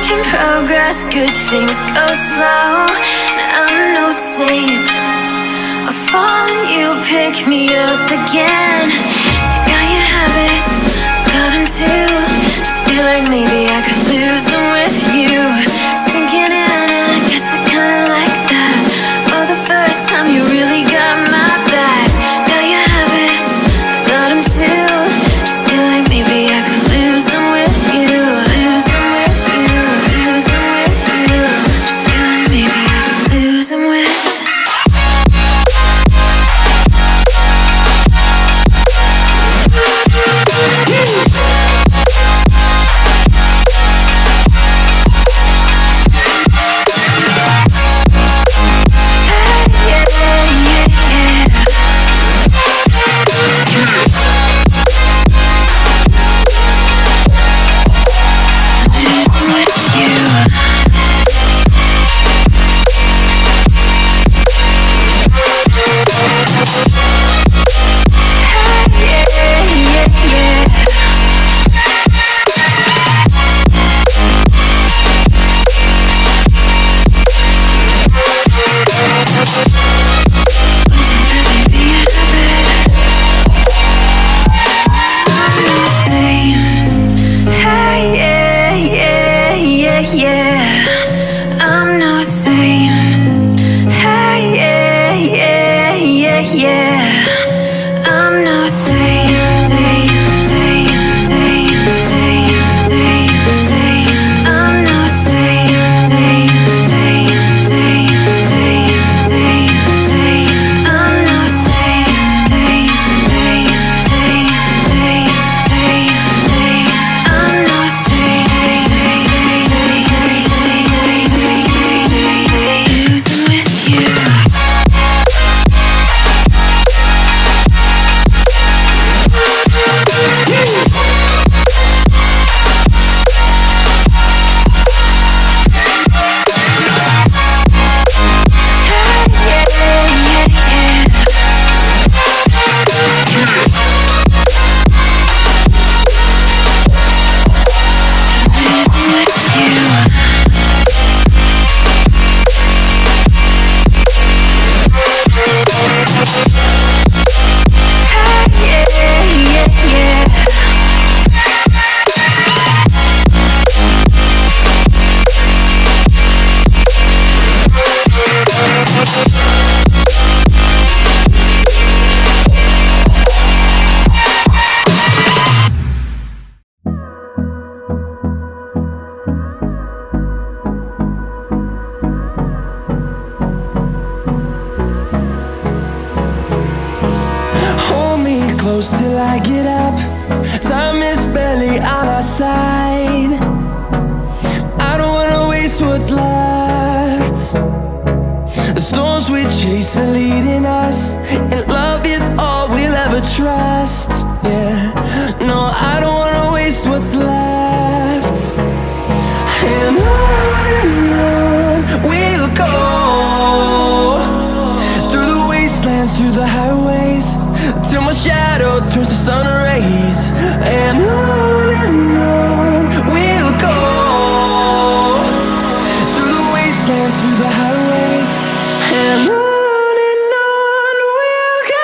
Making progress, good things go slow. And I'm no saint. I fall and you pick me up again. You got your habits, got them too. Just feel like maybe I could lose them with you. Sinking in and I guess I kinda like that. For the first time you really got my back. Got your habits, got them too. Just feel like maybe I could lose them with you. Lose them with you, lose them with you. Just feel like maybe I could lose them with. Till I get up, time is barely on our side. I don't wanna waste what's left. The storms we chase are leading us, and love is all we'll ever trust. Yeah, no, I don't wanna waste what's left. And on we'll go, through the wastelands, through the highways, till my shadow turns to sun rays. And on we'll go, through the wastelands, through the highways. And on we'll go.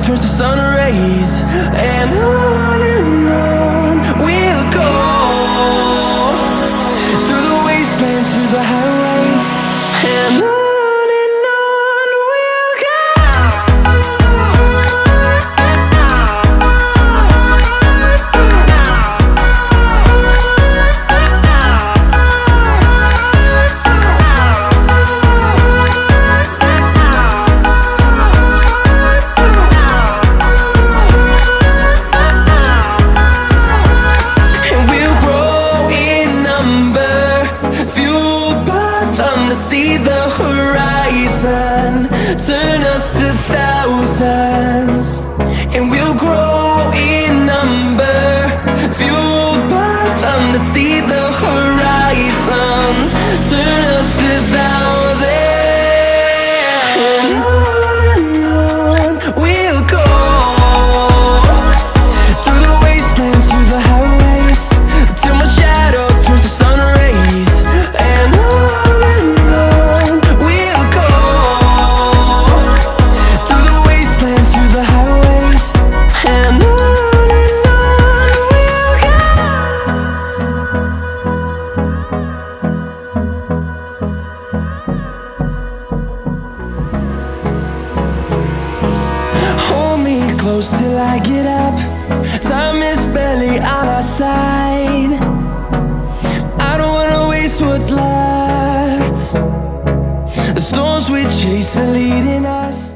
Turns to sun rays. And on we'll go, through the wastelands, through the highways. close till I get up. Time is barely on our side. I don't wanna waste what's left. The storms we chase are leading us.